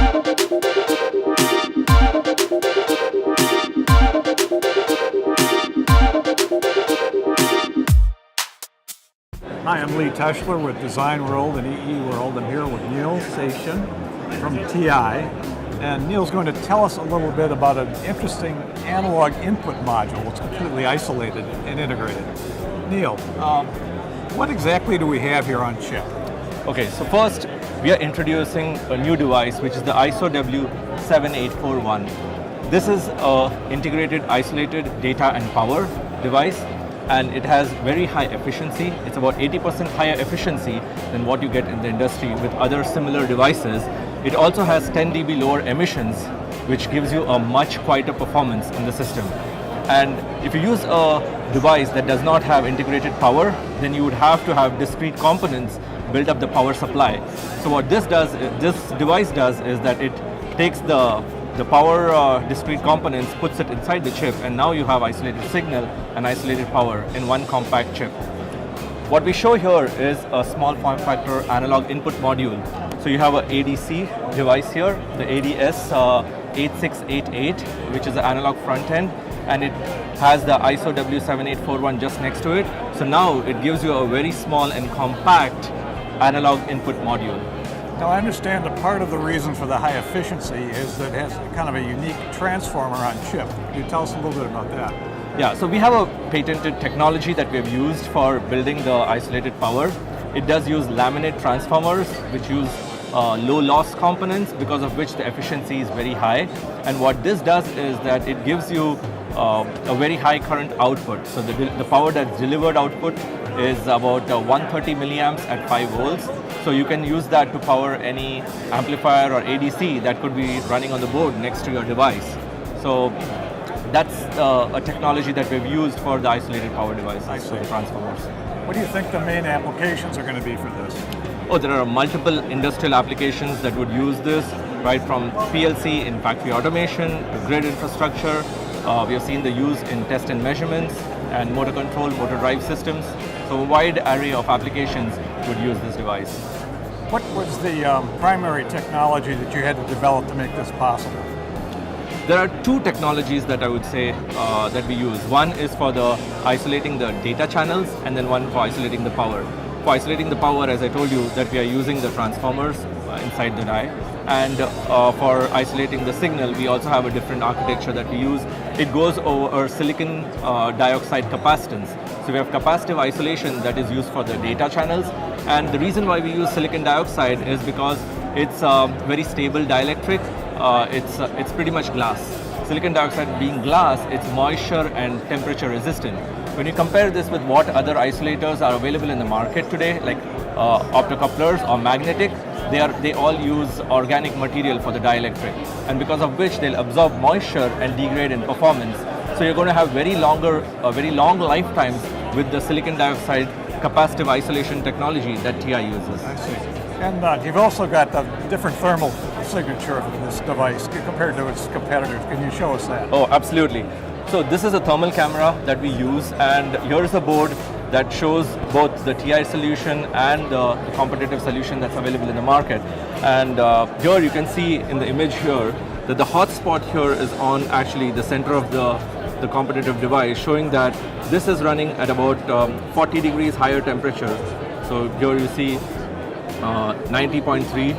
Hi, I'm Lee Teschler with Design World and EE World. I'm here with Neel Seshan from TI. And Neel's going to tell us a little bit about an interesting analog input module. It's completely isolated and integrated. Neel, what exactly do we have here on chip? Okay, so first we are introducing a new device which is the ISO-W7841. This is an integrated isolated data and power device, and it has very high efficiency. It's about 80% higher efficiency than what you get in the industry with other similar devices. It also has 10 dB lower emissions, which gives you a much quieter performance in the system. And if you use a device that does not have integrated power, then you would have to have discrete components build up the power supply. So what this device does is that it takes the power discrete components, puts it inside the chip, and now you have isolated signal and isolated power in one compact chip. What we show here is a small form factor analog input module. So you have an ADC device here, the ADS8688, which is the analog front end, and it has the ISO-W7841 just next to it. So now it gives you a very small and compact analog input module. Now I understand that part of the reason for the high efficiency is that it has kind of a unique transformer on chip. Can you tell us a little bit about that? Yeah, so we have a patented technology that we have used for building the isolated power. It does use laminate transformers, which use low loss components, because of which the efficiency is very high. And what this does is that it gives you a very high current output. So the power that's delivered output is about 130 milliamps at 5 volts. So you can use that to power any amplifier or ADC that could be running on the board next to your device. So that's a technology that we've used for the isolated power devices, so the transformers. What do you think the main applications are going to be for this? Oh, there are multiple industrial applications that would use this, right from PLC in factory automation to grid infrastructure. We have seen the use in test and measurements and motor control, motor drive systems. So a wide array of applications would use this device. What was the primary technology that you had to develop to make this possible? There are two technologies that I would say that we use. One is for the isolating the data channels, and then one for isolating the power. For isolating the power, as I told you, that we are using the transformers inside the die. And for isolating the signal, we also have a different architecture that we use. It goes over silicon dioxide capacitance. So we have capacitive isolation that is used for the data channels. And the reason why we use silicon dioxide is because it's very stable dielectric. It's pretty much glass. Silicon dioxide being glass, it's moisture and temperature resistant. When you compare this with what other isolators are available in the market today, like optocouplers or magnetic, they all use organic material for the dielectric, and because of which they'll absorb moisture and degrade in performance. So you're going to have very long lifetimes with the silicon dioxide capacitive isolation technology that TI uses. I see. And you've also got the different thermal signature of this device compared to its competitors. Can you show us that? Oh, absolutely. So this is a thermal camera that we use, and here is a board that shows both the TI solution and the competitive solution that's available in the market. And here you can see in the image here that the hot spot here is on actually the center of the competitive device, showing that this is running at about 40 degrees higher temperature. So here you see 90.3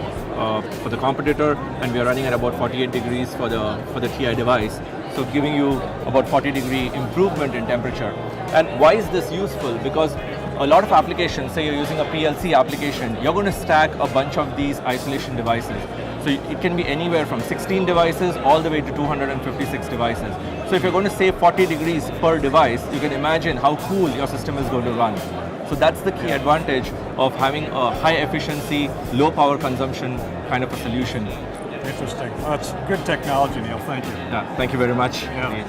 for the competitor, and we are running at about 48 degrees for the TI device. So giving you about 40-degree improvement in temperature. And why is this useful? Because a lot of applications, say you're using a PLC application, you're going to stack a bunch of these isolation devices. So it can be anywhere from 16 devices all the way to 256 devices. So if you're going to save 40 degrees per device, you can imagine how cool your system is going to run. So that's the key advantage of having a high efficiency, low power consumption kind of a solution. Interesting. Well, that's good technology, Neel. Thank you. Yeah, thank you very much. Yeah.